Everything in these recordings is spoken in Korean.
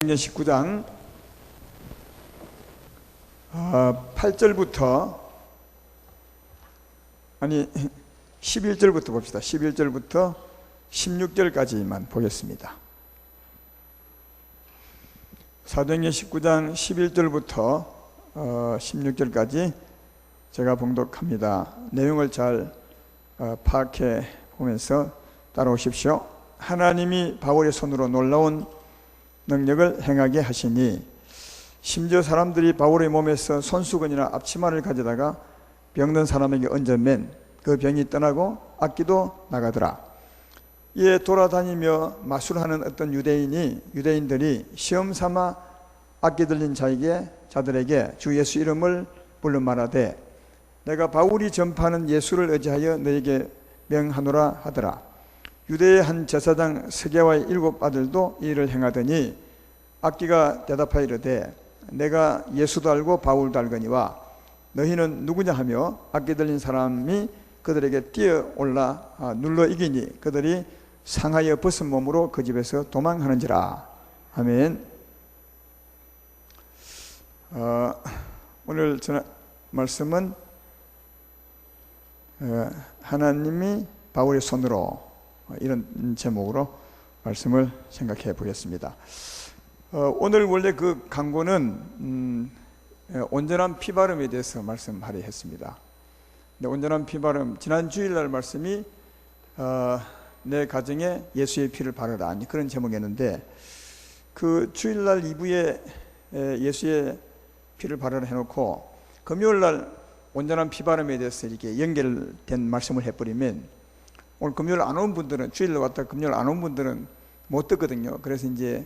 19장 8절부터 11절부터 봅시다. 11절부터 16절까지만 보겠습니다. 사도행전 19장 11절부터 16절까지 제가 봉독합니다. 내용을 잘 파악해 보면서 따라오십시오. 하나님이 바울의 손으로 놀라운 능력을 행하게 하시니 심지어 사람들이 바울의 몸에서 손수건이나 앞치마를 가져다가 병든 사람에게 얹어맨 그 병이 떠나고 악기도 나가더라. 이에 돌아다니며 마술하는 어떤 유대인들이 시험삼아 악기 들린 자들에게 주 예수 이름을 불러 말하되 내가 바울이 전파하는 예수를 의지하여 너에게 명하노라 하더라. 유대의 한 제사장 스게와의 7 아들도 이 일을 행하더니 악기가 대답하여 이르되 내가 예수도 알고 바울도 알거니와 너희는 누구냐 하며 악기 들린 사람이 그들에게 뛰어올라 눌러 이기니 그들이 상하여 벗은 몸으로 그 집에서 도망하는지라. 아멘. 오늘 전 말씀은 하나님이 바울의 손으로 이런 제목으로 말씀을 생각해 보겠습니다. 오늘 원래 그 강고는 온전한 피바름에 대해서 말씀하려 했습니다. 근데 온전한 피바름, 지난 주일날 말씀이 내 가정에 예수의 피를 바르라 그런 제목이었는데 그 주일날 2부에 예수의 피를 바르라 해놓고 금요일날 온전한 피바름에 대해서 이렇게 연결된 말씀을 해버리면 오늘 금요일 안 온 분들은, 주일날 왔다 금요일 안 온 분들은 못 듣거든요. 그래서 이제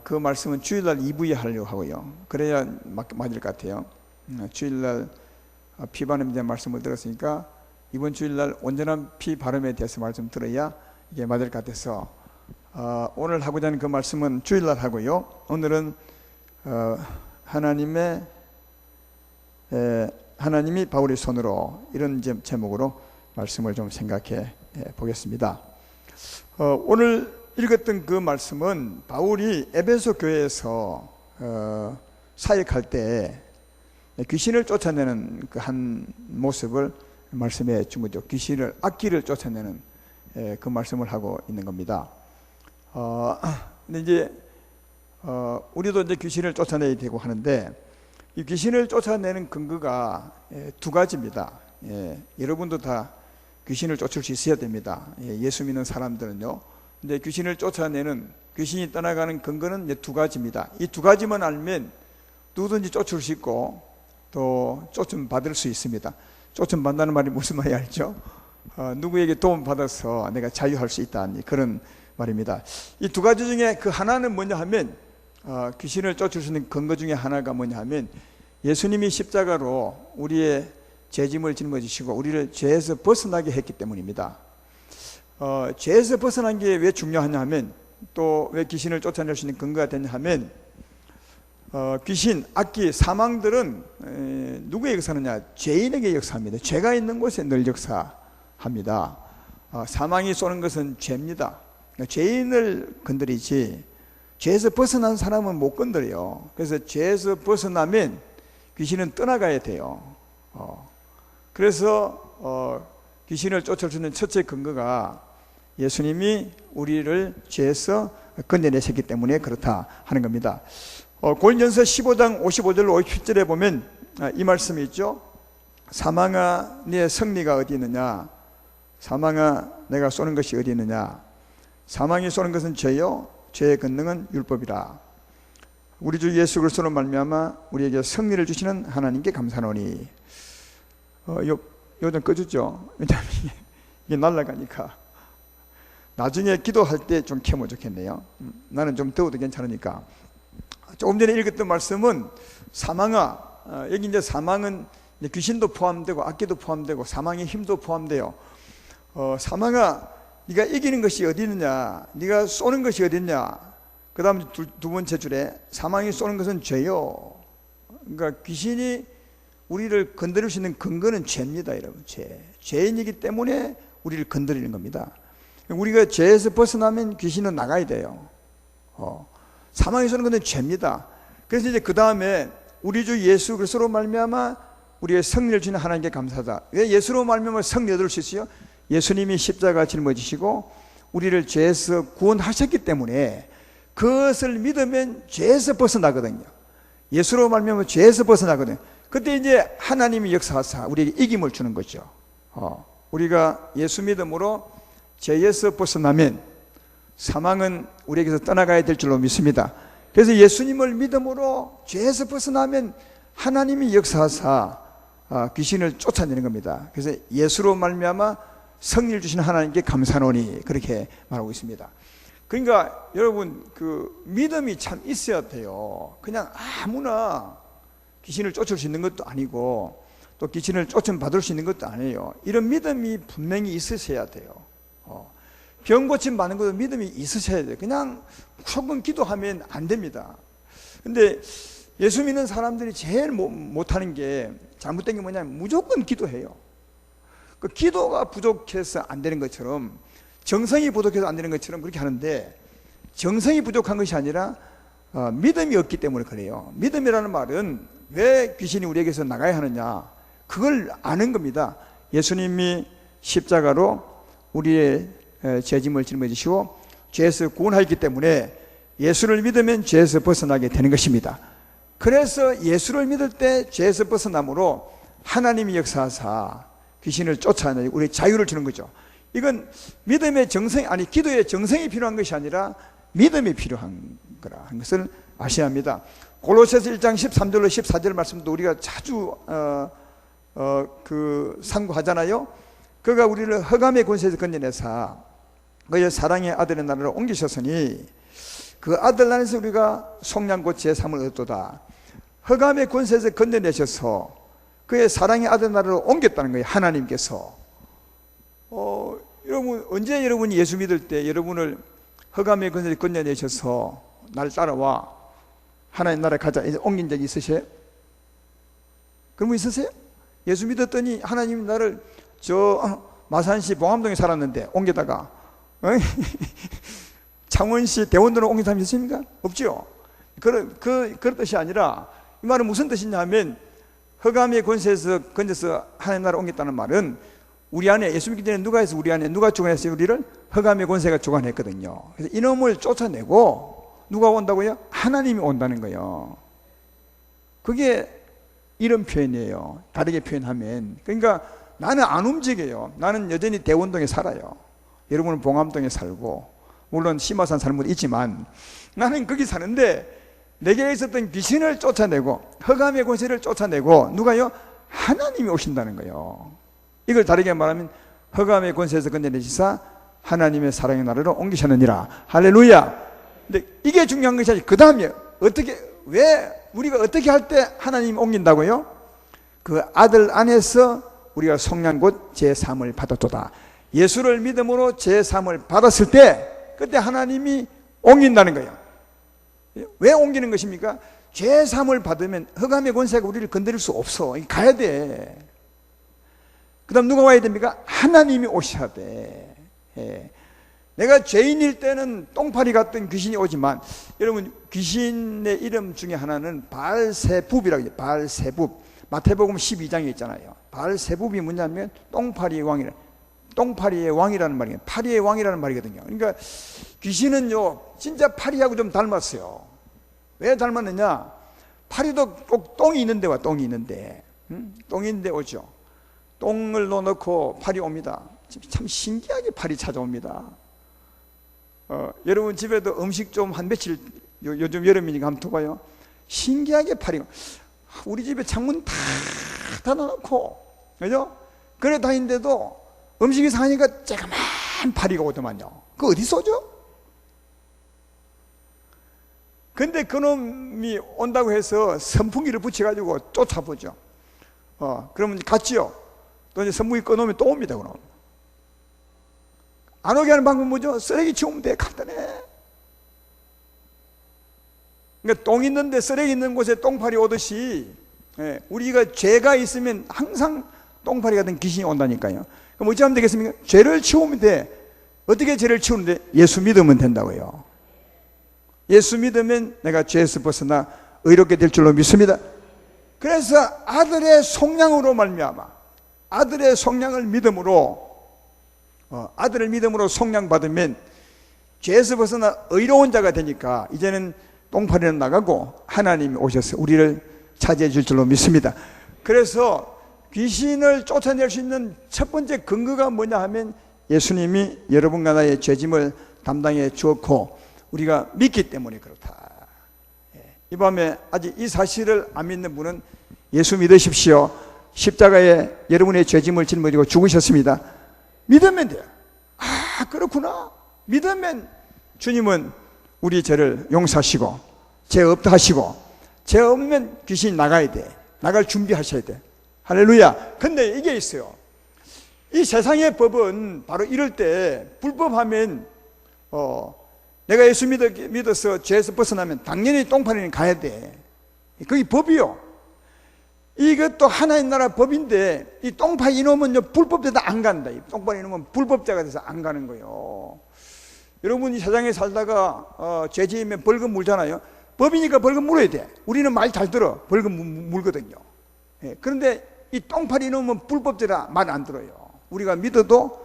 그 말씀은 주일날 2부에 하려고 하고요. 그래야 맞을 것 같아요. 주일날 피 바람에 대한 말씀을 들었으니까 이번 주일날 온전한 피 바람에 대해서 말씀 들어야 이게 맞을 것 같아서 오늘 하고자 하는 그 말씀은 주일날 하고요. 오늘은 하나님이 바울의 손으로 이런 제목으로 말씀을 좀 생각해 보겠습니다. 오늘 읽었던 그 말씀은 바울이 에베소 교회에서 사역할 때 귀신을 쫓아내는 그 한 모습을 말씀해 준 거죠. 악기를 쫓아내는 그 말씀을 하고 있는 겁니다. 근데 이제 우리도 이제 귀신을 쫓아내야 되고 하는데 이 귀신을 쫓아내는 근거가 2가지입니다. 여러분도 다 귀신을 쫓을 수 있어야 됩니다. 예수 믿는 사람들은요. 근데 귀신을 쫓아내는, 귀신이 떠나가는 근거는 2가지입니다. 이 2가지만 알면 누구든지 쫓을 수 있고 또 쫓음 받을 수 있습니다. 쫓음 받는다는 말이 무슨 말인지 알죠? 누구에게 도움 받아서 내가 자유할 수 있다, 그런 말입니다. 이 2가지 중에 그 하나는 뭐냐 하면 귀신을 쫓을 수 있는 근거 중에 하나가 뭐냐 하면 예수님이 십자가로 우리의 죄짐을 짊어지시고 우리를 죄에서 벗어나게 했기 때문입니다. 죄에서 벗어난 게 왜 중요하냐 하면, 또 왜 귀신을 쫓아낼 수 있는 근거가 되냐 하면 귀신, 악기, 사망들은 누구에게 역사하느냐? 죄인에게 역사합니다. 죄가 있는 곳에 늘 역사합니다. 사망이 쏘는 것은 죄입니다. 죄인을 건드리지 죄에서 벗어난 사람은 못 건드려요. 그래서 죄에서 벗어나면 귀신은 떠나가야 돼요. 그래서 귀신을 쫓을 수 있는 첫째 근거가 예수님이 우리를 죄에서 건져내셨기 때문에 그렇다 하는 겁니다. 고린전서 15장 55절로 57절에 보면 이 말씀이 있죠. 사망아 네 승리가 어디 있느냐? 사망아 내가 쏘는 것이 어디 있느냐? 사망이 쏘는 것은 죄요, 죄의 권능은 율법이라. 우리 주 예수 그리스도로 말미암아 우리에게 승리를 주시는 하나님께 감사하노니. 요즘 꺼주죠. 왜냐하면 이게 날아가니까. 나중에 기도할 때 좀 켜면 좋겠네요. 나는 좀 더워도 괜찮으니까. 조금 전에 읽었던 말씀은 사망아, 여기 이제 사망은 이제 귀신도 포함되고 악기도 포함되고 사망의 힘도 포함돼요. 사망아, 네가 이기는 것이 어디 있느냐? 네가 쏘는 것이 어디 있냐? 그 다음 두 번째 줄에 사망이 쏘는 것은 죄요. 그러니까 귀신이 우리를 건드릴 수 있는 근거는 죄입니다, 여러분. 죄인이기 때문에 우리를 건드리는 겁니다. 우리가 죄에서 벗어나면 귀신은 나가야 돼요. 사망에서는 그건 죄입니다. 그래서 이제 그 다음에 우리 주 예수 그리스도로 말미암아 우리의 승리를 주는 하나님께 감사하다. 왜 예수로 말미암아 승리 얻을 수 있어요? 예수님이 십자가 짊어지시고 우리를 죄에서 구원하셨기 때문에 그것을 믿으면 죄에서 벗어나거든요. 예수로 말미암아 죄에서 벗어나거든요. 그때 이제 하나님이 역사하사 우리에게 이김을 주는 거죠. 우리가 예수 믿음으로 죄에서 벗어나면 사망은 우리에게서 떠나가야 될 줄로 믿습니다. 그래서 예수님을 믿음으로 죄에서 벗어나면 하나님이 역사하사 귀신을 쫓아내는 겁니다. 그래서 예수로 말미암아 승리를 주신 하나님께 감사하노니 그렇게 말하고 있습니다. 그러니까 여러분 그 믿음이 참 있어야 돼요. 그냥 아무나 귀신을 쫓을 수 있는 것도 아니고 또 귀신을 쫓음 받을 수 있는 것도 아니에요. 이런 믿음이 분명히 있으셔야 돼요. 병 고침 받는 것도 믿음이 있으셔야 돼요. 그냥 조금 기도하면 안 됩니다. 근데 예수 믿는 사람들이 제일 못하는 게 잘못된 게 뭐냐면 무조건 기도해요. 그 기도가 부족해서 안 되는 것처럼 정성이 부족해서 안 되는 것처럼 그렇게 하는데 정성이 부족한 것이 아니라 믿음이 없기 때문에 그래요. 믿음이라는 말은 왜 귀신이 우리에게서 나가야 하느냐 그걸 아는 겁니다. 예수님이 십자가로 우리의 죄짐을 짊어지시고 죄에서 구원하였기 때문에 예수를 믿으면 죄에서 벗어나게 되는 것입니다. 그래서 예수를 믿을 때 죄에서 벗어남으로 하나님이 역사하사 귀신을 쫓아내고 우리 자유를 주는 거죠. 이건 믿음의 정성, 아니 기도의 정성이 필요한 것이 아니라 믿음이 필요한 거라 하는 것을 아셔야 합니다. 골로새서 1장 13절로 14절 말씀도 우리가 자주 상고하잖아요. 그가 우리를 흑암의 권세에서 건져내사 그의 사랑의 아들의 나라로 옮기셨으니 그 아들 안에서 우리가 속량 곧 제3을 얻었도다. 흑암의 권세에서 건져내셔서 그의 사랑의 아들 나라로 옮겼다는 거예요. 하나님께서. 여러분 언제 여러분이 예수 믿을 때 여러분을 흑암의 권세에서 건져내셔서 날 따라와 하나님 나라에 가자 이제 옮긴 적이 있으세요? 그런 분 있으세요? 예수 믿었더니 하나님 나를 마산시 봉암동에 살았는데 옮기다가 창원시 대원도로 옮긴 사람이 있습니까? 없죠. 그런 뜻이 아니라 이 말은 무슨 뜻이냐 하면 흑암의 권세에서 건져서 하나님 나라로 옮겼다는 말은 우리 안에 예수 믿기 전에 누가 해서 우리 안에 누가 주관했어요? 우리를 흑암의 권세가 주관했거든요. 그래서 이놈을 쫓아내고 누가 온다고요? 하나님이 온다는 거예요. 그게 이런 표현이에요. 다르게 표현하면. 그러니까 나는 안 움직여요. 나는 여전히 대원동에 살아요. 여러분은 봉암동에 살고 물론 심화산 사는 분도 있지만 나는 거기 사는데 내게 있었던 귀신을 쫓아내고 흑암의 권세를 쫓아내고 누가요? 하나님이 오신다는 거예요. 이걸 다르게 말하면 흑암의 권세에서 건져내시사 하나님의 사랑의 나라로 옮기셨느니라. 할렐루야. 근데 이게 중요한 것이 아니라 그 다음에 왜 우리가 어떻게 할 때 하나님이 옮긴다고요? 그 아들 안에서 우리가 속량 곧 제3을 받았도다. 예수를 믿음으로 제3을 받았을 때 그때 하나님이 옮긴다는 거예요. 왜 옮기는 것입니까? 제3을 받으면 흑암의 권세가 우리를 건드릴 수 없어. 가야 돼. 그 다음 누가 와야 됩니까? 하나님이 오셔야 돼. 내가 죄인일 때는 똥파리 같은 귀신이 오지만 여러분 귀신의 이름 중에 하나는 바알세붑이라고 해요. 바알세붑. 마태복음 12장에 있잖아요. 바알세붑이 뭐냐면 똥파리의 왕이라는 말이에요. 파리의 왕이라는 말이거든요. 그러니까 귀신은요 진짜 파리하고 좀 닮았어요. 왜 닮았느냐? 파리도 꼭 똥이 있는데 와. 똥이 있는데 똥이 있는데 오죠. 똥을 넣어놓고 파리 옵니다. 참 신기하게 파리 찾아옵니다. 여러분 집에도 음식 좀 한 며칠 요즘 여름이니까 한번 둬봐요. 신기하게 파리가 우리 집에 창문 다 닫아놓고 그죠? 그래 다니는데도 음식이 상하니까 쬐그만 파리가 오더만요. 그거 어디서 오죠? 근데 그놈이 온다고 해서 선풍기를 붙여가지고 쫓아보죠. 그러면 갔지요. 또 이제 선풍기 꺼놓으면 또 옵니다. 그럼 안 오게 하는 방법은 뭐죠? 쓰레기 치우면 돼. 간단해. 그러니까 똥 있는데 쓰레기 있는 곳에 똥파리 오듯이 우리가 죄가 있으면 항상 똥파리 같은 귀신이 온다니까요. 그럼 어찌 하면 되겠습니까? 죄를 치우면 돼. 어떻게 죄를 치우는데? 예수 믿으면 된다고요. 예수 믿으면 내가 죄에서 벗어나 의롭게 될 줄로 믿습니다. 그래서 아들의 속량으로 말미암아, 아들의 속량을 믿음으로, 아들을 믿음으로 속량 받으면 죄에서 벗어나 의로운 자가 되니까 이제는 똥파리는 나가고 하나님이 오셔서 우리를 차지해 줄 줄로 믿습니다. 그래서 귀신을 쫓아낼 수 있는 첫 번째 근거가 뭐냐 하면 예수님이 여러분과 나의 죄짐을 담당해 주었고 우리가 믿기 때문에 그렇다. 이 밤에 아직 이 사실을 안 믿는 분은 예수 믿으십시오. 십자가에 여러분의 죄짐을 짊어지고 죽으셨습니다. 믿으면 돼요. 아, 그렇구나. 믿으면 주님은 우리 죄를 용서하시고 죄 없다 하시고 죄 없으면 귀신이 나가야 돼. 나갈 준비하셔야 돼. 할렐루야. 근데 이게 있어요. 이 세상의 법은 바로 이럴 때 불법하면 내가 예수 믿어서 죄에서 벗어나면 당연히 똥파리는 가야 돼. 그게 법이요. 이것도 하나의 나라 법인데 이 똥파리 이놈은 불법자도 안 간다. 이 똥파리 이놈은 불법자가 돼서 안 가는 거예요. 여러분이 세상에 살다가 죄 지으면 벌금 물잖아요. 법이니까 벌금 물어야 돼. 우리는 말 잘 들어. 벌금 물거든요. 그런데 이 똥파리 이놈은 불법자라 말 안 들어요. 우리가 믿어도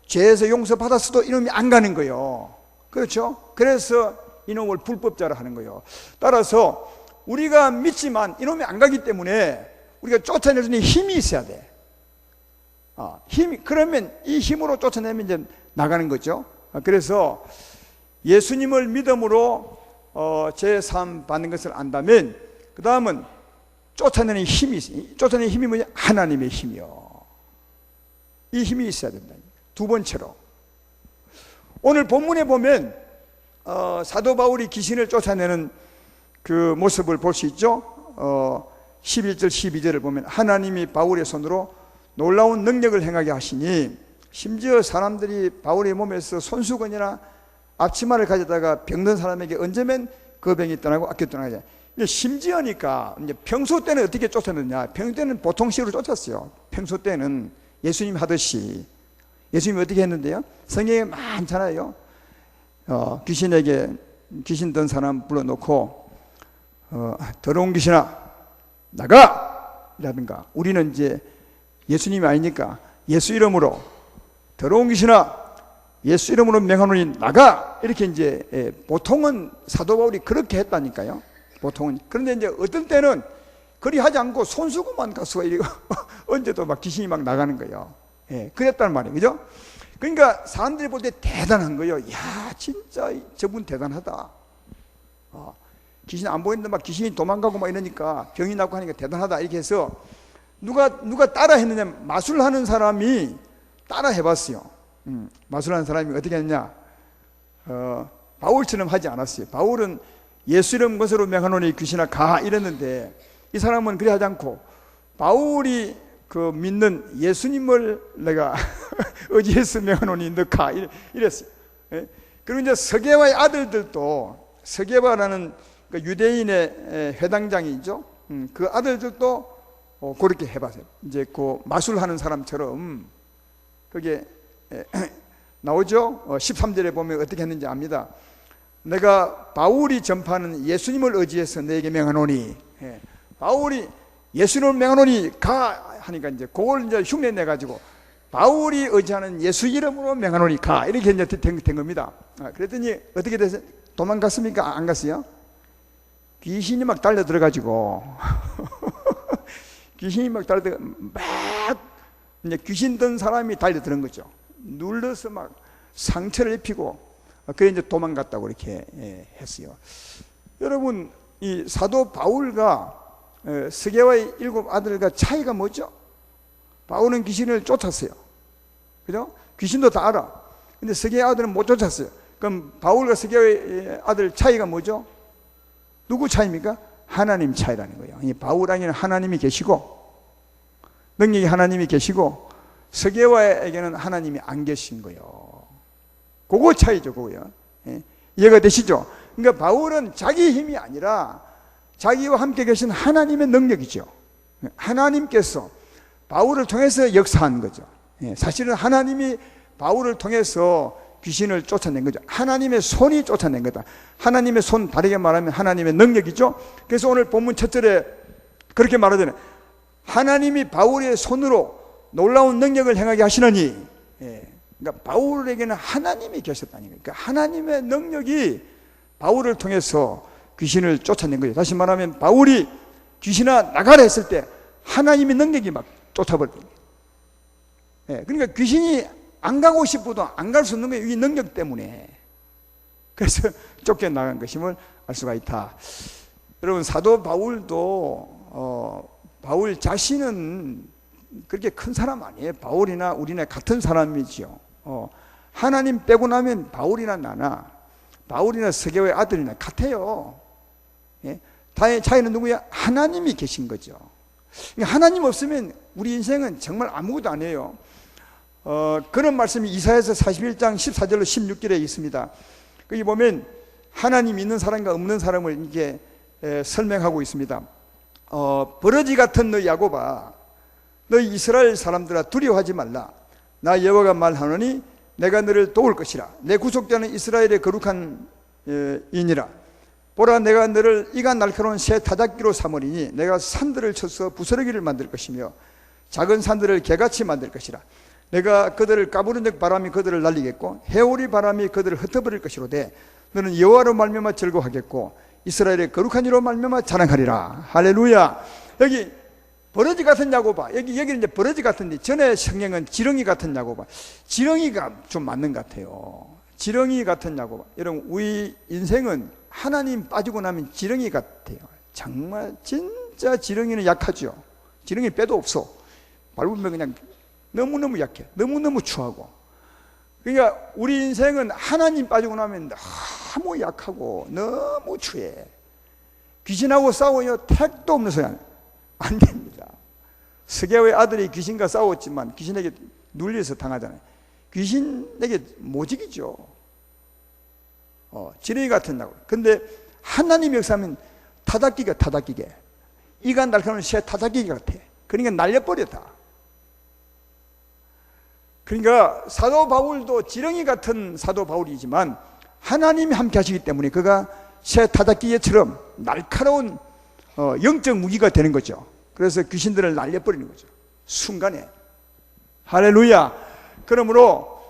죄에서 용서받았어도 이놈이 안 가는 거예요. 그렇죠? 그래서 이놈을 불법자라 하는 거예요. 따라서 우리가 믿지만 이놈이 안 가기 때문에 우리가 쫓아낼 수 있는 힘이 있어야 돼. 힘이, 그러면 이 힘으로 쫓아내면 이제 나가는 거죠. 그래서 예수님을 믿음으로 죄사함 받는 것을 안다면 그 다음은 쫓아내는 힘이 있어요. 쫓아내는 힘이 뭐냐? 하나님의 힘이요. 이 힘이 있어야 된다. 두 번째로 오늘 본문에 보면 사도 바울이 귀신을 쫓아내는 그 모습을 볼 수 있죠. 11절 12절을 보면 하나님이 바울의 손으로 놀라운 능력을 행하게 하시니 심지어 사람들이 바울의 몸에서 손수건이나 앞치마를 가져다가 병든 사람에게 얹으면 그 병이 떠나고 악기 떠나게. 심지어니까 이제 평소 때는 어떻게 쫓아냈냐? 평소 때는 보통식으로 쫓았어요. 평소 때는 예수님 하듯이. 예수님이 어떻게 했는데요? 성경에 많잖아요. 귀신에게 귀신 든 사람 불러놓고 더러운 귀신아 나가! 라든가 우리는 이제 예수님이 아니니까 예수 이름으로 더러운 귀신아 예수 이름으로 명하노니 나가! 이렇게 이제 보통은 사도 바울이 그렇게 했다니까요. 보통은. 그런데 이제 어떤 때는 그리 하지 않고 손수건만 가서 이거 언제도 막 귀신이 막 나가는 거예요. 그랬단 말이에요. 그죠? 그러니까 사람들이 볼 때 대단한 거예요. 야, 진짜 저분 대단하다. 귀신 안 보이는데 막 귀신이 도망가고 막 이러니까 병이 나고 하니까 대단하다. 이렇게 해서 누가 따라 했느냐? 마술하는 사람이 따라 해봤어요. 마술하는 사람이 어떻게 했냐? 바울처럼 하지 않았어요. 바울은 예수 이름 것으로 명하노니 귀신아 가 이랬는데 이 사람은 그래 하지 않고 바울이 그 믿는 예수님을 내가 의지해서 명하노니 너 가 이랬어요. 그리고 이제 서게와의 아들들도 서게와라는 그 유대인의 회당장이죠. 그 아들들도 그렇게 해봤어요. 이제 그 마술하는 사람처럼 그게 나오죠. 13절에 보면 어떻게 했는지 압니다. 내가 바울이 전파하는 예수님을 의지해서 너에게 명하노니 바울이 예수님을 명하노니 가 하니까 이제 그걸 이제 흉내 내 가지고 바울이 의지하는 예수 이름으로 명하노니 가 이렇게 이제 된 겁니다. 그랬더니 어떻게 됐어요? 도망갔습니까? 안 갔어요? 귀신이 막 달려 들어가지고 귀신이 막 달려 들어 막 이제 귀신 든 사람이 달려 들은 거죠. 눌러서 막 상처를 입히고 그래 이제 도망갔다고 이렇게 했어요. 여러분 이 사도 바울과 스게와의 7 아들과 차이가 뭐죠? 바울은 귀신을 쫓았어요. 그죠? 귀신도 다 알아. 근데 스게의 아들은 못 쫓았어요. 그럼 바울과 스게의 아들 차이가 뭐죠? 누구 차이입니까? 하나님 차이라는 거예요. 이 바울 안에는 하나님이 계시고 능력이 하나님이 계시고 스게와에게는 하나님이 안 계신 거예요. 그거 차이죠, 그거요. 이해가 되시죠? 그러니까 바울은 자기 힘이 아니라 자기와 함께 계신 하나님의 능력이죠. 하나님께서 바울을 통해서 역사한 거죠. 사실은 하나님이 바울을 통해서 귀신을 쫓아낸 거죠. 하나님의 손이 쫓아낸 거다. 하나님의 손, 다르게 말하면 하나님의 능력이죠. 그래서 오늘 본문 첫 절에 그렇게 말하잖아요. 하나님이 바울의 손으로 놀라운 능력을 행하게 하시느니, 그러니까 바울에게는 하나님이 계셨다는 거예요. 그러니까 하나님의 능력이 바울을 통해서 귀신을 쫓아낸 거죠. 다시 말하면 바울이 귀신아 나가라 했을 때 하나님의 능력이 막 쫓아버렸거든요. 그러니까 귀신이 안 가고 싶어도 안 갈 수 없는 거예요. 이 능력 때문에. 그래서 쫓겨나간 것임을 알 수가 있다. 여러분, 사도 바울도 바울 자신은 그렇게 큰 사람 아니에요. 바울이나 우리나 같은 사람이지요. 하나님 빼고 나면 바울이나 나나, 바울이나 스게와의 아들이나 같아요. 다의 차이는 누구야? 하나님이 계신 거죠. 하나님 없으면 우리 인생은 정말 아무것도 아니에요. 그런 말씀이 이사야서 41장 14절로 16절에 있습니다. 거기 보면 하나님 있는 사람과 없는 사람을 이게 설명하고 있습니다. 버러지 같은 너 야곱아, 너희 이스라엘 사람들아 두려워하지 말라. 나 여호와가 말하노니 내가 너를 도울 것이라. 내 구속자는 이스라엘의 거룩한 이니라. 보라, 내가 너를 이가 날카로운 새 타작기로 삼으리니 내가 산들을 쳐서 부스러기를 만들 것이며 작은 산들을 개같이 만들 것이라. 내가 그들을 까부른 적 바람이 그들을 날리겠고 해오리 바람이 그들을 흩어버릴 것이로되 너는 여호와로 말미암아 즐거워하겠고 이스라엘의 거룩한 이로 말미암아 자랑하리라. 할렐루야. 여기 버러지 같은 야고바, 여기는 이제 버러지 같은데 전에 성경은 지렁이 같은 야고바. 지렁이가 좀 맞는 것 같아요. 지렁이 같은 야고바. 여러분, 우리 인생은 하나님 빠지고 나면 지렁이 같아요. 정말 진짜 지렁이는 약하죠. 지렁이 빼도 없어. 밟으면 그냥 너무너무 약해. 너무너무 추하고. 그러니까 우리 인생은 하나님 빠지고 나면 너무 약하고 너무 추해. 귀신하고 싸워요. 택도 없는 소리 안 됩니다. 스게와의 아들이 귀신과 싸웠지만 귀신에게 눌려서 당하잖아요. 귀신에게 못 이기죠. 지렁이 같은 나고. 근데 하나님 역사하면 타닥기게 이가 날카로운 새 타닥기게 같아. 그러니까 날려버렸다. 그러니까 사도 바울도 지렁이 같은 사도 바울이지만 하나님이 함께 하시기 때문에 그가 새 타닥기계처럼 날카로운 영적 무기가 되는 거죠. 그래서 귀신들을 날려버리는 거죠. 순간에. 할렐루야. 그러므로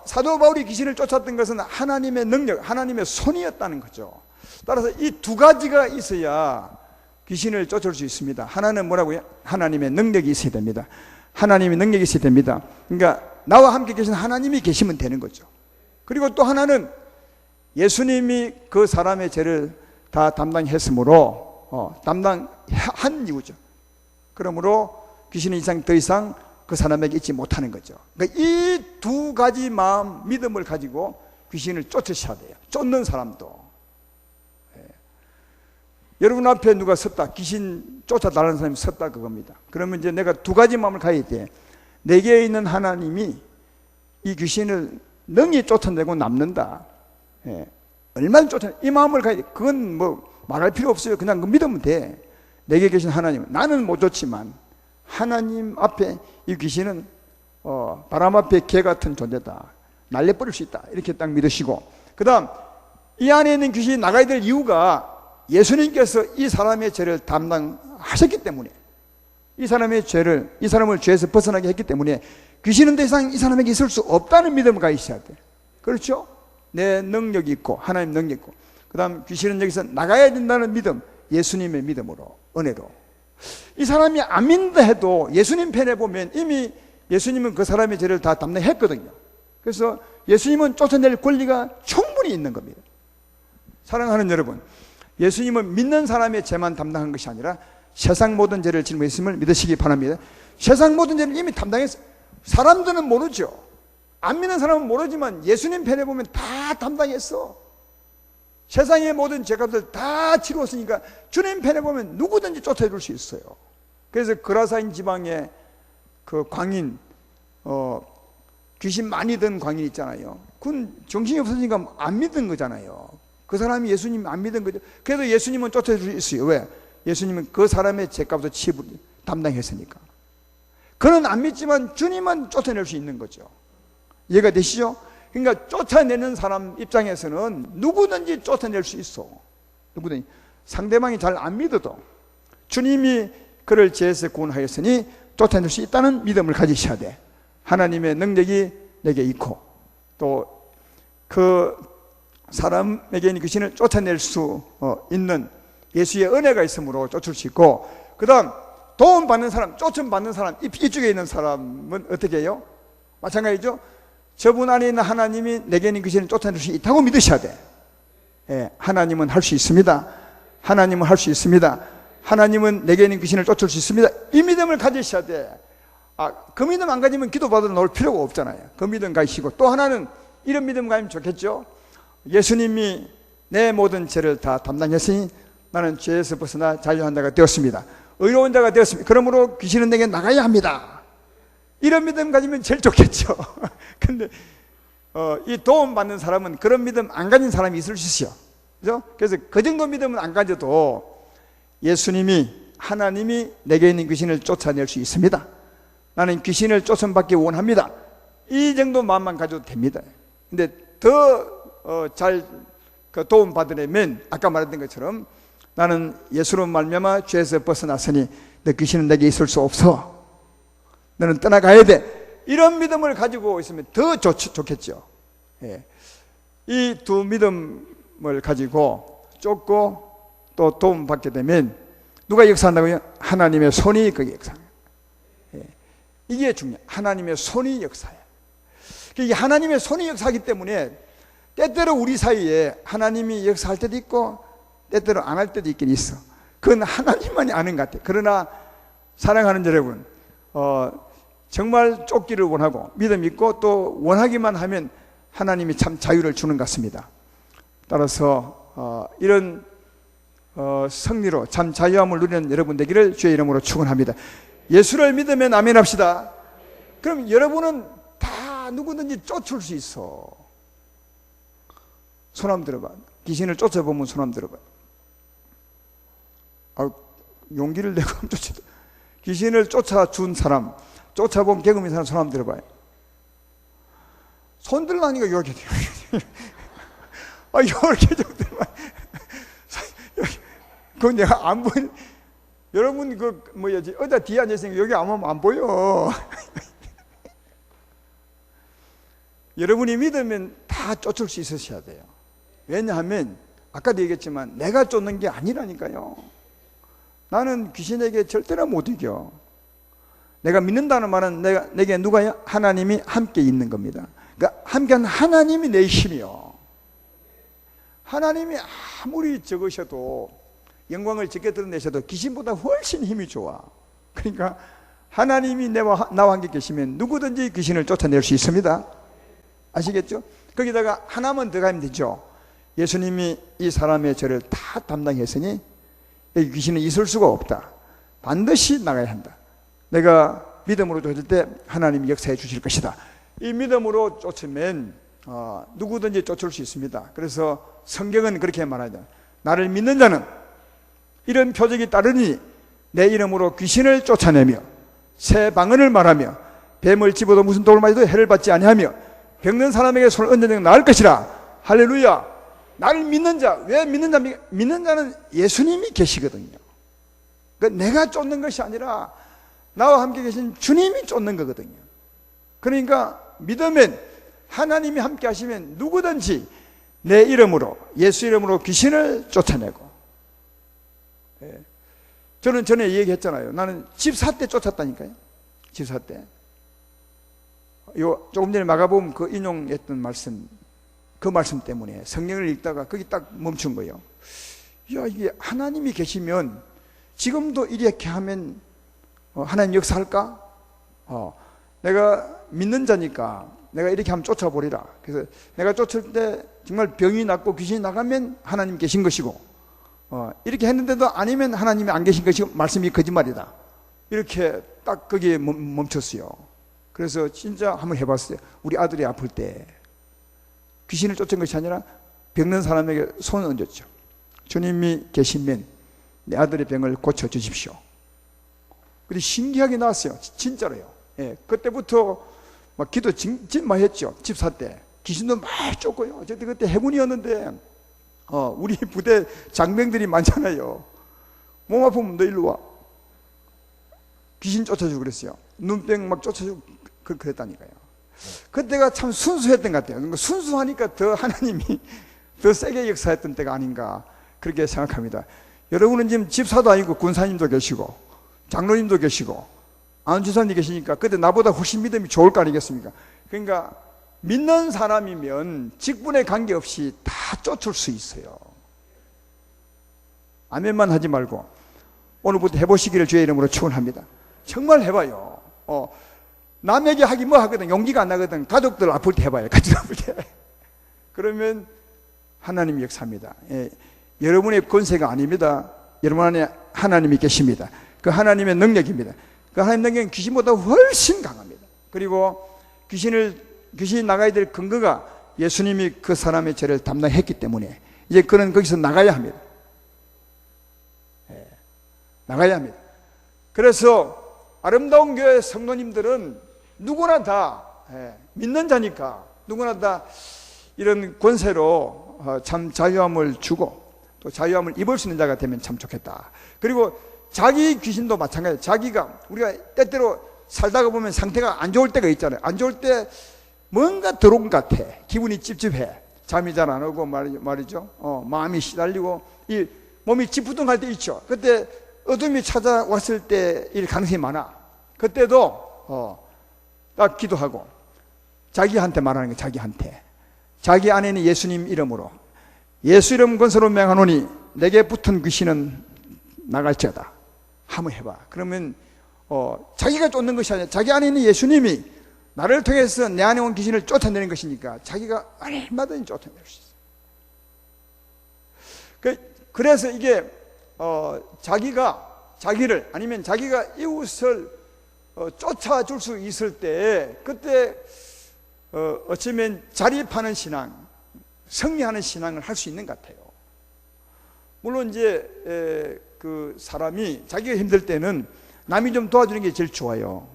사도 바울이 귀신을 쫓았던 것은 하나님의 능력, 하나님의 손이었다는 거죠. 따라서 이 두 가지가 있어야 귀신을 쫓을 수 있습니다. 하나는 뭐라고요? 하나님의 능력이 있어야 됩니다. 하나님의 능력이 있어야 됩니다. 그러니까 나와 함께 계신 하나님이 계시면 되는 거죠. 그리고 또 하나는 예수님이 그 사람의 죄를 다 담당했으므로 담당한 이유죠. 그러므로 귀신은 이상 더 이상 그 사람에게 있지 못하는 거죠. 그러니까 이 두 가지 마음, 믿음을 가지고 귀신을 쫓으셔야 돼요. 쫓는 사람도. 여러분 앞에 누가 섰다, 귀신 쫓아달라는 사람이 섰다 그겁니다. 그러면 이제 내가 두 가지 마음을 가야 돼. 내게 있는 하나님이 이 귀신을 능히 쫓아내고 남는다. 얼마나 쫓아내? 이 마음을 가야 돼. 그건 뭐 말할 필요 없어요. 그냥 믿으면 돼. 내게 계신 하나님, 나는 못 쫓지만 하나님 앞에 이 귀신은 바람 앞에 개 같은 존재다. 날려버릴 수 있다. 이렇게 딱 믿으시고, 그 다음 이 안에 있는 귀신이 나가야 될 이유가 예수님께서 이 사람의 죄를 담당하셨기 때문에, 이 사람의 죄를, 이 사람을 죄에서 벗어나게 했기 때문에 귀신은 더 이상 이 사람에게 있을 수 없다는 믿음을 가지셔야 돼. 그렇죠? 내 능력이 있고 하나님 능력이 있고, 그 다음 귀신은 여기서 나가야 된다는 믿음, 예수님의 믿음으로, 은혜로. 이 사람이 안 믿는다 해도 예수님 편에 보면 이미 예수님은 그 사람의 죄를 다 담당했거든요. 그래서 예수님은 쫓아낼 권리가 충분히 있는 겁니다. 사랑하는 여러분, 예수님은 믿는 사람의 죄만 담당한 것이 아니라 세상 모든 죄를 짊어졌음을 믿으시기 바랍니다. 세상 모든 죄를 이미 담당했어요. 사람들은 모르죠. 안 믿는 사람은 모르지만 예수님 편에 보면 다 담당했어. 세상의 모든 죄값을 다 치루었으니까 주님 편에 보면 누구든지 쫓아줄 수 있어요. 그래서 그라사인 지방에 그 광인, 귀신 많이 든 광인 있잖아요. 그건 정신이 없어지니까 안 믿은 거잖아요. 그 사람이 예수님 안 믿은 거죠. 그래도 예수님은 쫓아줄 수 있어요. 왜? 예수님은 그 사람의 죄값을 담당했으니까. 그는 안 믿지만 주님은 쫓아낼 수 있는 거죠. 이해가 되시죠? 그러니까 쫓아내는 사람 입장에서는 누구든지 쫓아낼 수 있어. 누구든지. 상대방이 잘 안 믿어도 주님이 그를 죄에서 구원하였으니 쫓아낼 수 있다는 믿음을 가지셔야 돼. 하나님의 능력이 내게 있고 또 그 사람에게 있는 귀신을 쫓아낼 수 있는 예수의 은혜가 있으므로 쫓을 수 있고, 그 다음 도움받는 사람, 쫓음받는 사람, 이쪽에 있는 사람은 어떻게 해요? 마찬가지죠. 저분 안에 있는 하나님이 내게 있는 귀신을 쫓아낼 수 있다고 믿으셔야 돼. 예, 하나님은 할 수 있습니다. 하나님은 할 수 있습니다. 하나님은 내게 있는 귀신을 쫓을 수 있습니다. 이 믿음을 가지셔야 돼. 그 믿음 안 가지면 기도받으러 나올 필요가 없잖아요. 그 믿음 가지시고, 또 하나는 이런 믿음 가지면 좋겠죠. 예수님이 내 모든 죄를 다 담당했으니 나는 죄에서 벗어나 자유한 자가 되었습니다. 의로운 자가 되었습니다. 그러므로 귀신은 내게 나가야 합니다. 이런 믿음 가지면 제일 좋겠죠. 근데 이 도움받는 사람은 그런 믿음 안 가진 사람이 있을 수 있어요. 그죠? 그래서 그 정도 믿음은 안 가져도 예수님이, 하나님이 내게 있는 귀신을 쫓아낼 수 있습니다. 나는 귀신을 쫓아받기 원합니다. 이 정도 마음만 가져도 됩니다. 근데 더 잘 도움 받으려면 아까 말했던 것처럼 나는 예수로 말미암아 죄에서 벗어났으니 내 귀신은 내게 있을 수 없어. 너는 떠나가야 돼. 이런 믿음을 가지고 있으면 더 좋겠죠. 예. 이 두 믿음을 가지고 쫓고 또 도움 받게 되면 누가 역사한다고요? 하나님의 손이 거기에 역사해요. 예. 이게 중요해요. 하나님의 손이 역사해요. 이게 하나님의 손이 역사하기 때문에 때때로 우리 사이에 하나님이 역사할 때도 있고 때때로 안 할 때도 있긴 있어. 그건 하나님만이 아는 것 같아요. 그러나 사랑하는 여러분, 정말 쫓기를 원하고 믿음 있고 또 원하기만 하면 하나님이 참 자유를 주는 것 같습니다. 따라서 이런 승리로 참 자유함을 누리는 여러분 되기를 주의 이름으로 축원합니다. 예수를 믿으면 아멘 합시다. 그럼 여러분은 다 누구든지 쫓을 수 있어. 손 한번 들어봐. 귀신을 쫓아보면 손 한번 들어봐. 용기를 내고 한번 쫓아. 귀신을 쫓아준 사람, 쫓아본 경험이 사람 손 한번 들어봐요. 손 들라니까 이렇게 돼요. 이렇게 좀 들어봐. 그건 내가 안 보인, 여러분 어디 뒤에 앉아있으니까 여기 안 보여. 여러분이 믿으면 다 쫓을 수 있으셔야 돼요. 왜냐하면 아까도 얘기했지만 내가 쫓는 게 아니라니까요. 나는 귀신에게 절대로 못 이겨. 내가 믿는다는 말은 내게 누가요? 하나님이 함께 있는 겁니다. 그러니까 함께한 하나님이 내 힘이요. 하나님이 아무리 적으셔도, 영광을 적게 드러내셔도 귀신보다 훨씬 힘이 좋아. 그러니까 하나님이 나와 함께 계시면 누구든지 귀신을 쫓아낼 수 있습니다. 아시겠죠? 거기다가 하나만 더 가면 되죠. 예수님이 이 사람의 죄를 다 담당했으니 여기 귀신은 있을 수가 없다. 반드시 나가야 한다. 내가 믿음으로 쫓을 때 하나님이 역사해 주실 것이다. 이 믿음으로 쫓으면 누구든지 쫓을 수 있습니다. 그래서 성경은 그렇게 말하죠. 나를 믿는 자는 이런 표적이 따르니 내 이름으로 귀신을 쫓아내며 새 방언을 말하며 뱀을 집어도 무슨 독을 맞아도 해를 받지 아니하며 병든 사람에게 손을 얹는 자는 나을 것이라. 할렐루야. 나를 믿는 자, 왜 믿는 자입니까? 믿는 자는 예수님이 계시거든요. 그러니까 내가 쫓는 것이 아니라 나와 함께 계신 주님이 쫓는 거거든요. 그러니까 믿으면 하나님이 함께 하시면 누구든지 내 이름으로, 예수 이름으로 귀신을 쫓아내고. 저는 전에 얘기했잖아요. 나는 집사 때 쫓았다니까요. 집사 때. 조금 전에 마가복음 그 인용했던 말씀, 그 말씀 때문에 성경을 읽다가 거기 딱 멈춘 거예요. 이게 하나님이 계시면 지금도 이렇게 하면 하나님 역사할까? 내가 믿는 자니까 내가 이렇게 하면 쫓아보리라. 그래서 내가 쫓을 때 정말 병이 낫고 귀신이 나가면 하나님 계신 것이고, 이렇게 했는데도 아니면 하나님이 안 계신 것이고 말씀이 거짓말이다. 이렇게 딱 거기에 멈췄어요. 그래서 진짜 한번 해봤어요. 우리 아들이 아플 때 귀신을 쫓은 것이 아니라 병든 사람에게 손을 얹었죠. 주님이 계시면 내 아들의 병을 고쳐주십시오. 근데 신기하게 나왔어요. 진짜로요. 예, 그때부터 막 기도 진짜 많이 했죠. 집사 때. 귀신도 많이 쫓고요. 저 그때 해군이었는데 우리 부대 장병들이 많잖아요. 몸 아프면 너 일로 와. 귀신 쫓아주고 그랬어요. 눈병 막 쫓아주고 그랬다니까요. 그때가 참 순수했던 것 같아요. 그러니까 순수하니까 더 하나님이 더 세게 역사했던 때가 아닌가 그렇게 생각합니다. 여러분은 지금 집사도 아니고 군사님도 계시고 장로님도 계시고 안주사님 계시니까 그때 나보다 훨씬 믿음이 좋을 거 아니겠습니까? 그러니까 믿는 사람이면 직분에 관계없이 다 쫓을 수 있어요. 아멘만 하지 말고 오늘부터 해보시기를 주의 이름으로 축원합니다. 정말 해봐요. 남에게 하기 뭐 하거든. 용기가 안 나거든. 가족들 아플 때 해봐요. 가족 아플 때. 그러면 하나님이 역사합니다. 여러분의 권세가 아닙니다. 여러분 안에 하나님이 계십니다. 그 하나님의 능력입니다. 그 하나님 능력은 귀신보다 훨씬 강합니다. 그리고 귀신이 나가야 될 근거가 예수님이 그 사람의 죄를 담당했기 때문에 이제 그는 거기서 나가야 합니다. 나가야 합니다. 그래서 아름다운 교회 성도님들은 누구나 다 믿는 자니까 누구나 다 이런 권세로 참 자유함을 주고 또 자유함을 입을 수 있는 자가 되면 참 좋겠다. 그리고 자기 귀신도 마찬가지예요. 자기가 우리가 때때로 살다가 보면 상태가 안 좋을 때가 있잖아요. 안 좋을 때 뭔가 더러운 것 같아. 기분이 찝찝해. 잠이 잘 안 오고 말이죠. 마음이 시달리고 이 몸이 찌뿌둥할 때 있죠. 그때 어둠이 찾아왔을 때일 가능성이 많아. 그때도 딱 기도하고 자기한테 말하는 거예요. 자기한테. 자기 안에는 예수님 이름으로 예수 이름 권세로 명하노니 내게 붙은 귀신은 나갈지어다. 한번 해봐. 그러면 자기가 쫓는 것이 아니라 자기 안에 있는 예수님이 나를 통해서 내 안에 온 귀신을 쫓아내는 것이니까 자기가 얼마든지 쫓아낼 수 있어요. 그래서 이게 자기를 아니면 자기가 이웃을 쫓아줄 수 있을 때 그때 어쩌면 자립하는 신앙, 승리하는 신앙을 할 수 있는 것 같아요. 물론 이제 그 사람이 자기가 힘들 때는 남이 좀 도와주는 게 제일 좋아요.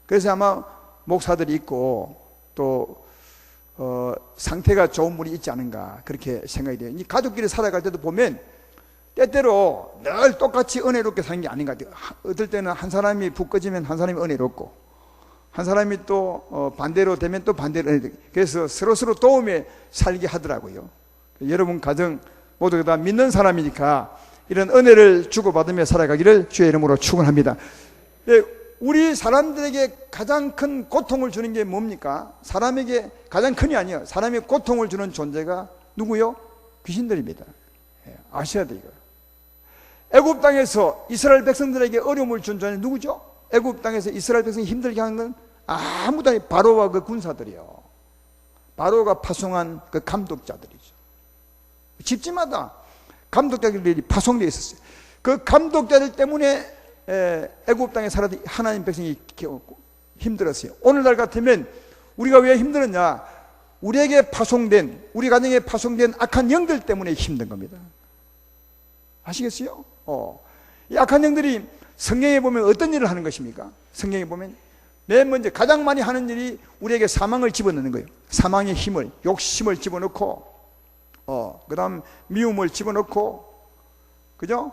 그래서 아마 목사들이 있고 또 상태가 좋은 분이 있지 않은가 그렇게 생각이 돼요. 이 가족끼리 살아갈 때도 보면 때때로 늘 똑같이 은혜롭게 사는 게 아닌 것 같아요. 어떨 때는 한 사람이 푹 꺼지면 한 사람이 은혜롭고 한 사람이 또 반대로 되면 또 반대로 은혜롭고 그래서 서로서로 도움에 살게 하더라고요. 여러분 가정 모두 다 믿는 사람이니까 이런 은혜를 주고받으며 살아가기를 주의 이름으로 축원합니다. 우리 사람들에게 가장 큰 고통을 주는 게 뭡니까? 사람에게 가장 큰이 아니에요. 사람에게 고통을 주는 존재가 누구요? 귀신들입니다. 아셔야 돼요. 애굽 땅에서 이스라엘 백성들에게 어려움을 준 존재 누구죠? 애굽 땅에서 이스라엘 백성이 힘들게 하는 건 아무도 아니 바로와 그 군사들이요. 바로가 파송한 그 감독자들이죠. 집집마다 감독자들이 파송되어 있었어요. 그 감독자들 때문에 애굽 땅에 살았던 하나님 백성이 힘들었어요. 오늘날 같으면 우리가 왜 힘들었냐? 우리에게 파송된, 우리 가정에 파송된 악한 영들 때문에 힘든 겁니다. 아시겠어요? 이 악한 영들이 성경에 보면 어떤 일을 하는 것입니까? 성경에 보면 맨 먼저 가장 많이 하는 일이 우리에게 사망을 집어넣는 거예요. 사망의 힘을, 욕심을 집어넣고 그 다음 미움을 집어넣고 그죠?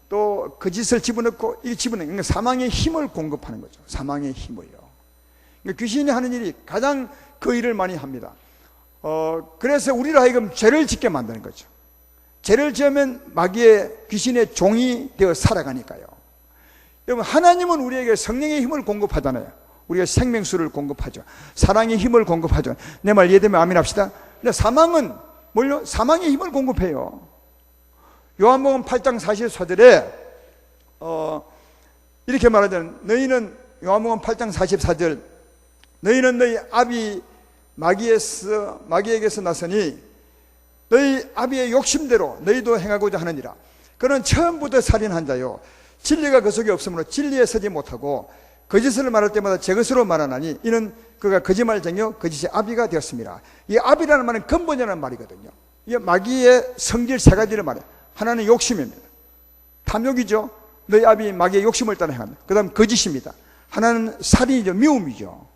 또 거짓을 집어넣고 이 집어넣는 그러니까 사망의 힘을 공급하는 거죠. 사망의 힘을요. 그러니까 귀신이 하는 일이 가장 그 일을 많이 합니다. 그래서 우리를 하여금 죄를 짓게 만드는 거죠. 죄를 지으면 마귀의 귀신의 종이 되어 살아가니까요. 여러분 하나님은 우리에게 성령의 힘을 공급하잖아요. 우리가 생명수를 공급하죠. 사랑의 힘을 공급하죠. 내 말 이해되면 아멘 합시다. 근데 사망은 뭘요? 사망의 힘을 공급해요. 요한복음 8장 44절에 이렇게 말하잖아요. 너희는 요한복음 8장 44절 너희는 너희 아비 마귀에게서 나서니 너희 아비의 욕심대로 너희도 행하고자 하느니라. 그는 처음부터 살인한 자요 진리가 그 속에 없으므로 진리에 서지 못하고 거짓을 말할 때마다 제 것으로 말하나니 이는 그가 거짓말쟁이요 거짓의 아비가 되었습니다. 이 아비라는 말은 근본이라는 말이거든요. 이게 마귀의 성질 세 가지를 말해요. 하나는 욕심입니다. 탐욕이죠. 너희 아비 마귀의 욕심을 따라 행한다. 그 다음 거짓입니다. 하나는 살인이죠. 미움이죠.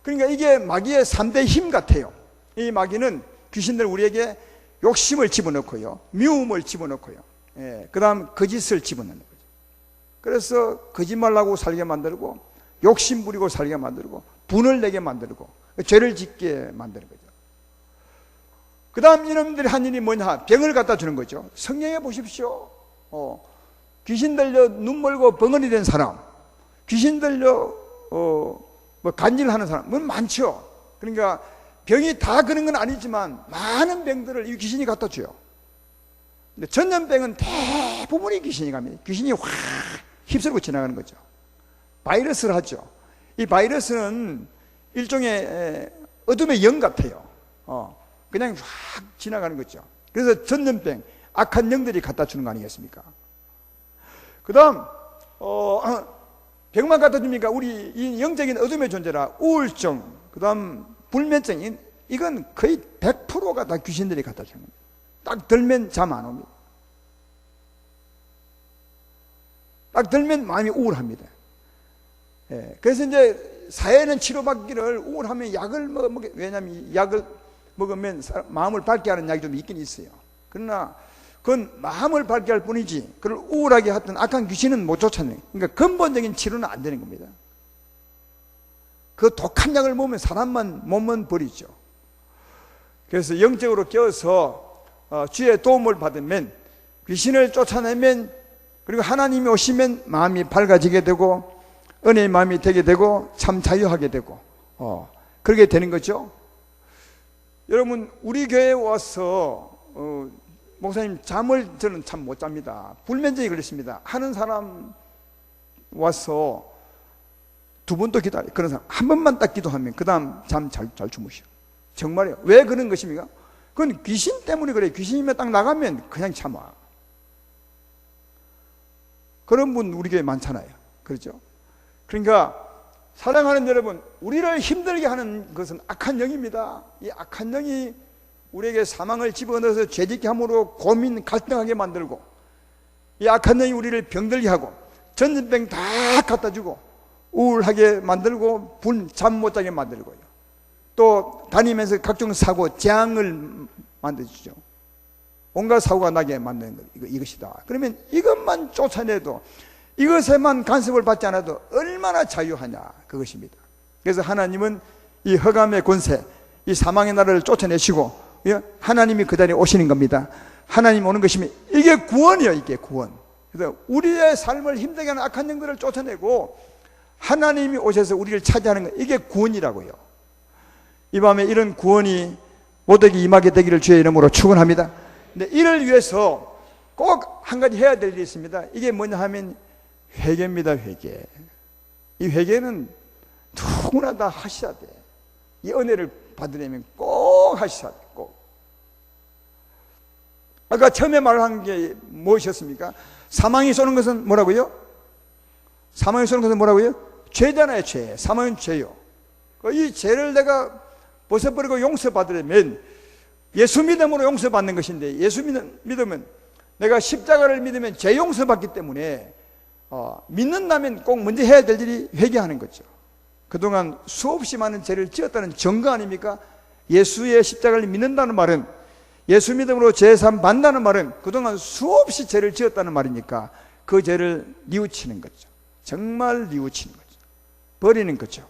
그러니까 이게 마귀의 3대 힘 같아요. 이 마귀는 귀신들 우리에게 욕심을 집어넣고요, 미움을 집어넣고요, 그 다음 거짓을 집어넣는 거죠. 그래서 거짓말하고 살게 만들고, 욕심 부리고 살게 만들고, 분을 내게 만들고, 죄를 짓게 만드는 거죠. 그 다음 이놈들이 한 일이 뭐냐? 병을 갖다 주는 거죠. 성경에 보십시오. 귀신 들려 눈 멀고 벙어리 된 사람, 귀신 들려 뭐 간질하는 사람 많죠. 그러니까 병이 다 그런 건 아니지만 많은 병들을 이 귀신이 갖다 줘요. 근데 전염병은 대부분이 귀신이 갑니다. 귀신이 확 휩쓸고 지나가는 거죠. 바이러스를 하죠. 이 바이러스는 일종의 어둠의 영 같아요. 그냥 확 지나가는 거죠. 그래서 전염병, 악한 영들이 갖다 주는 거 아니겠습니까? 그 다음 병만 갖다 줍니까? 우리 이 영적인 어둠의 존재라 우울증, 그 다음 불면증, 이건 거의 100%가 다 귀신들이 갖다 주는 겁니다. 딱 들면 잠 안 옵니다. 딱 들면 마음이 우울합니다. 그래서 이제 사회는 치료받기를, 우울하면 약을 왜냐하면 약을 먹으면 마음을 밝게 하는 약이 좀 있긴 있어요. 그러나 그건 마음을 밝게 할 뿐이지 그걸 우울하게 했던 악한 귀신은 못 쫓아내요. 그러니까 근본적인 치료는 안 되는 겁니다. 그 독한 약을 먹으면 사람만 몸은 버리죠. 그래서 영적으로 깨어서 주의 도움을 받으면, 귀신을 쫓아내면, 그리고 하나님이 오시면 마음이 밝아지게 되고 은혜의 마음이 되게 되고 참 자유하게 되고 그렇게 되는 거죠. 여러분, 우리 교회에 와서 목사님 잠을 저는 참 못 잡니다. 불면증이 걸렸습니다 하는 사람 와서 두 번 또 기다려. 그런 사람 한 번만 딱 기도하면 그 다음 잠 잘 주무셔. 정말이에요. 왜 그런 것입니까? 그건 귀신 때문에 그래요. 귀신이면 딱 나가면 그냥 참아. 그런 분 우리 교회에 많잖아요. 그렇죠? 그러니까 사랑하는 여러분, 우리를 힘들게 하는 것은 악한 영입니다. 이 악한 영이 우리에게 사망을 집어넣어서 죄짓게 함으로 고민, 갈등하게 만들고, 이 악한 영이 우리를 병들게 하고 전염병 다 갖다 주고 우울하게 만들고 잠 못 자게 만들고요. 또 다니면서 각종 사고, 재앙을 만들어주죠. 온갖 사고가 나게 만드는 것, 이것이다. 그러면 이것만 쫓아내도, 이것에만 간섭을 받지 않아도 얼마나 자유하냐, 그것입니다. 그래서 하나님은 이 흑암의 권세, 이 사망의 나라를 쫓아내시고 하나님이 그 자리에 오시는 겁니다. 하나님 오는 것이면 이게 구원이에요. 이게 구원. 그래서 우리의 삶을 힘들게 하는 악한 영들을 쫓아내고 하나님이 오셔서 우리를 차지하는 것, 이게 구원이라고요. 이 밤에 이런 구원이 모두에게 임하게 되기를 주의 이름으로 축원합니다. 근데 이를 위해서 꼭 한 가지 해야 될 일이 있습니다. 이게 뭐냐 하면 회개입니다. 회개. 이 회개는 누구나 다 하셔야 돼. 이 은혜를 받으려면 꼭 하셔야 돼. 꼭. 아까 처음에 말한 게 무엇이었습니까? 사망이 쏘는 것은 뭐라고요? 사망이 쏘는 것은 뭐라고요? 죄잖아요. 죄. 사망은 죄요. 이 죄를 내가 벗어버리고 용서받으려면 예수 믿음으로 용서받는 것인데, 예수 믿으면 내가 십자가를 믿으면 죄 용서받기 때문에 믿는다면 꼭 먼저 해야 될 일이 회개하는 거죠. 그동안 수없이 많은 죄를 지었다는 증거 아닙니까? 예수의 십자가를 믿는다는 말은, 예수 믿음으로 죄사함 받는다는 말은 그동안 수없이 죄를 지었다는 말이니까 그 죄를 뉘우치는 거죠. 정말 뉘우치는 거죠. 버리는 거죠.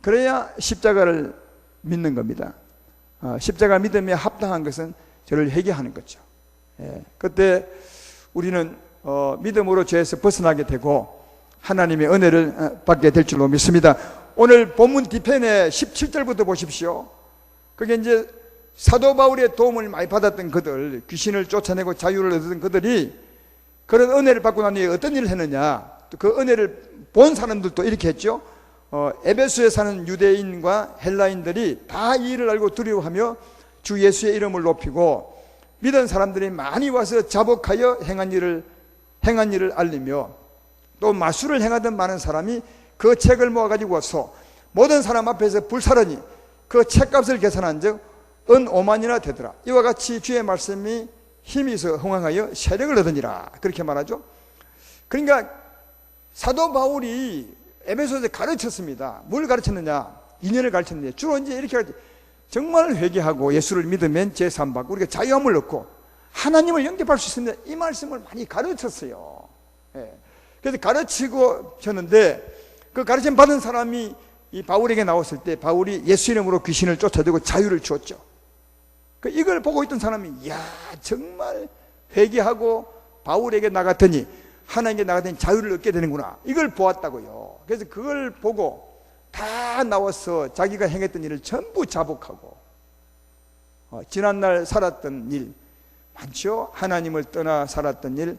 그래야 십자가를 믿는 겁니다. 십자가 믿음에 합당한 것은 저를 회개하는 거죠. 그때 우리는 믿음으로 죄에서 벗어나게 되고 하나님의 은혜를 받게 될 줄로 믿습니다. 오늘 본문 뒤편에 17절부터 보십시오. 그게 이제 사도 바울의 도움을 많이 받았던 그들, 귀신을 쫓아내고 자유를 얻은 그들이 그런 은혜를 받고 난 뒤에 어떤 일을 했느냐, 그 은혜를 본 사람들도 이렇게 했죠. 에베소에 사는 유대인과 헬라인들이 다 이 일을 알고 두려워하며 주 예수의 이름을 높이고 믿은 사람들이 많이 와서 자복하여 행한 일을 알리며, 또 마술을 행하던 많은 사람이 그 책을 모아가지고 와서 모든 사람 앞에서 불사르니 그 책값을 계산한 적 은 5만이나 되더라. 이와 같이 주의 말씀이 힘이 있어 흥황하여 세력을 얻으니라. 그렇게 말하죠. 그러니까 사도 바울이 에베소에서 가르쳤습니다. 뭘 가르쳤느냐? 2년을 가르쳤는데 주로 이제 이렇게 정말 회개하고 예수를 믿으면 제3박 우리가 자유함을 얻고 하나님을 영접할 수 있습니다. 이 말씀을 많이 가르쳤어요. 예. 그래서 가르치고 쳤는데 그 가르침 받은 사람이 이 바울에게 나왔을 때 바울이 예수 이름으로 귀신을 쫓아내고 자유를 주었죠. 그 이걸 보고 있던 사람이 이야 정말 회개하고 바울에게 나갔더니 하나님께 나갔더니 자유를 얻게 되는구나, 이걸 보았다고요. 그래서 그걸 보고 다 나와서 자기가 행했던 일을 전부 자복하고 지난날 살았던 일 많죠. 하나님을 떠나 살았던 일,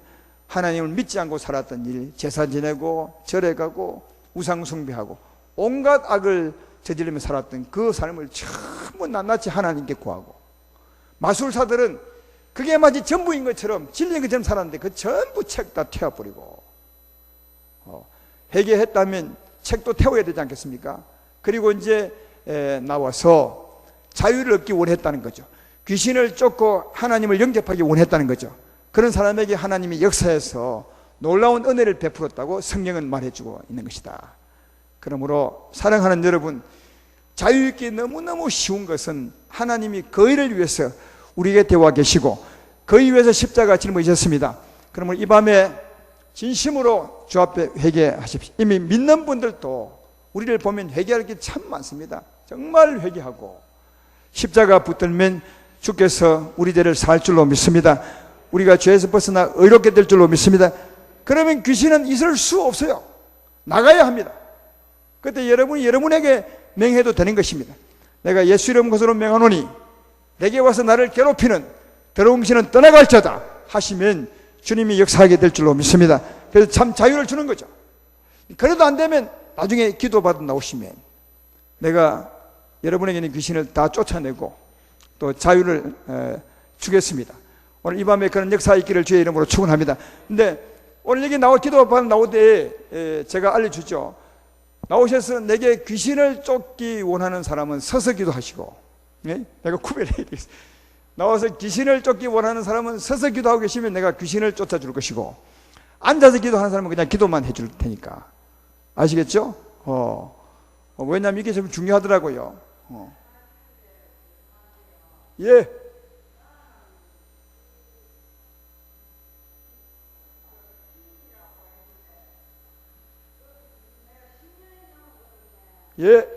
하나님을 믿지 않고 살았던 일, 제사 지내고 절에 가고 우상 숭배하고 온갖 악을 저지르며 살았던 그 삶을 전부 낱낱이 하나님께 구하고, 마술사들은 그게 마치 전부인 것처럼 진리인 것처럼 살았는데 그 전부 책 다 태워버리고, 회개했다면 책도 태워야 되지 않겠습니까? 그리고 이제 나와서 자유를 얻기 원했다는 거죠. 귀신을 쫓고 하나님을 영접하기 원했다는 거죠. 그런 사람에게 하나님이 역사에서 놀라운 은혜를 베풀었다고 성경은 말해주고 있는 것이다. 그러므로 사랑하는 여러분, 자유있기 너무너무 쉬운 것은 하나님이 그 일을 위해서 우리에게 대와 계시고 그 일 위해서 십자가 짊어지셨습니다. 그러므로 이 밤에 진심으로 주 앞에 회개하십시오. 이미 믿는 분들도 우리를 보면 회개할 게 참 많습니다. 정말 회개하고 십자가 붙들면 주께서 우리 죄를 살 줄로 믿습니다. 우리가 죄에서 벗어나 의롭게 될 줄로 믿습니다. 그러면 귀신은 있을 수 없어요. 나가야 합니다. 그때 여러분이 여러분에게 맹해도 되는 것입니다. 내가 예수 이름 것으로 맹하노니 내게 와서 나를 괴롭히는 더러운 귀신은 떠나갈지어다 하시면 주님이 역사하게 될 줄로 믿습니다. 그래서 참 자유를 주는 거죠. 그래도 안 되면 나중에 기도받아 나오시면 내가 여러분에게 있는 귀신을 다 쫓아내고 또 자유를 주겠습니다. 오늘 이 밤에 그런 역사 있기를 주의 이름으로 축원합니다. 근데 오늘 여기 기도받아 나올 때 제가 알려주죠. 나오셔서 내게 귀신을 쫓기 원하는 사람은 서서 기도하시고, 예? 내가 구별해야 되겠어요. 나와서 귀신을 쫓기 원하는 사람은 서서 기도하고 계시면 내가 귀신을 쫓아줄 것이고, 앉아서 기도하는 사람은 그냥 기도만 해줄 테니까. 아시겠죠? 왜냐하면 이게 좀 중요하더라고요. 예. 예.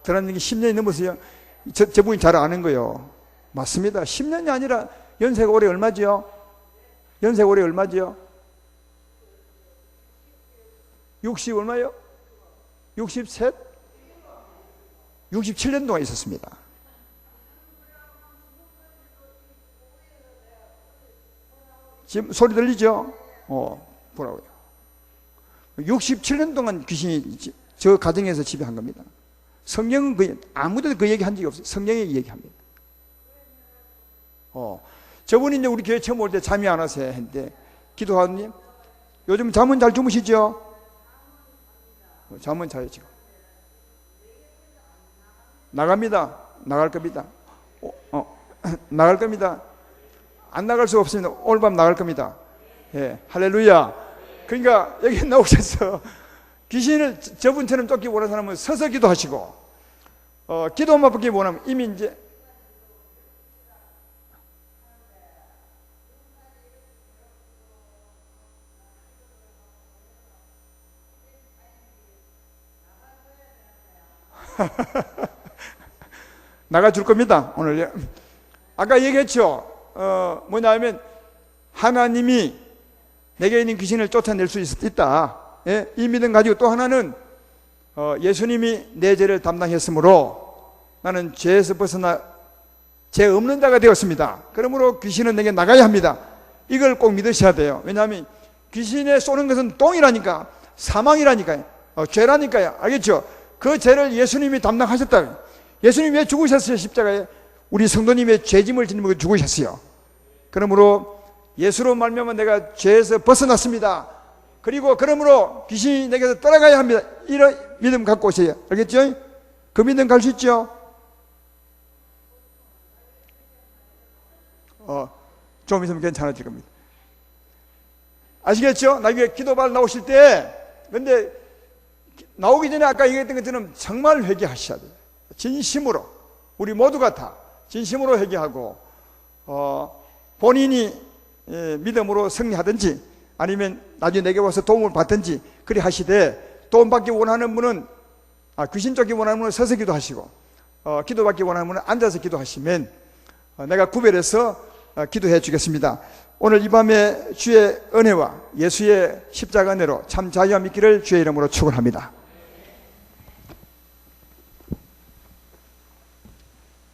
들어는 게 10년이 넘었어요. 저분이 잘 아는 거요. 맞습니다. 10년이 아니라 연세가 올해 얼마지요? 연세가 올해 얼마지요? 60 얼마요? 63? 67년 동안 있었습니다. 지금 소리 들리죠? 보라고요. 67년 동안 귀신이 저 가정에서 지배한 겁니다. 성경은 아무데도 그 얘기 한 적이 없어요. 성경에 얘기합니다. 저분이 이제 우리 교회 처음 올 때 잠이 안 와서 했는데, 기도하님, 요즘 잠은 잘 주무시죠? 잠은 자요, 지금. 나갑니다. 나갈 겁니다. 나갈 겁니다. 안 나갈 수 없습니다. 오늘 밤 나갈 겁니다. 예, 할렐루야. 그러니까 여기 나오셔서 귀신을 저분처럼 쫓기 원하는 사람은 서서 기도하시고, 기도만 받기 원하면 이미 이제 나가줄 겁니다. 오늘 아까 얘기했죠. 뭐냐면 하나님이 내게 있는 귀신을 쫓아낼 수 있다. 예? 이 믿음 가지고 또 하나는 예수님이 내 죄를 담당했으므로 나는 죄에서 벗어나 죄 없는 자가 되었습니다. 그러므로 귀신은 내게 나가야 합니다. 이걸 꼭 믿으셔야 돼요. 왜냐하면 귀신에 쏘는 것은 똥이라니까, 사망이라니까요, 죄라니까요. 알겠죠? 그 죄를 예수님이 담당하셨다. 예수님이 왜 죽으셨어요? 십자가에 우리 성도님의 죄짐을 지니고 죽으셨어요. 그러므로 예수로 말미암아 내가 죄에서 벗어났습니다. 그리고 그러므로 귀신이 내게서 떠나가야 합니다. 이런 믿음 갖고 오세요. 알겠죠? 그 믿음 갈 수 있죠? 좀 있으면 괜찮아질 겁니다. 아시겠죠? 나중에 기도발 나오실 때, 근데 나오기 전에 아까 얘기했던 것처럼 정말 회개하셔야 돼요. 진심으로. 우리 모두가 다 진심으로 회개하고, 본인이 믿음으로 승리하든지 아니면 나중에 내게 와서 도움을 받든지 그리 하시되, 도움받기 원하는 분은, 귀신 쫓기 원하는 분은 서서 기도하시고, 기도받기 원하는 분은 앉아서 기도하시면 내가 구별해서 기도해 주겠습니다. 오늘 이 밤에 주의 은혜와 예수의 십자가 은혜로 참 자유함 있기를 주의 이름으로 축원합니다.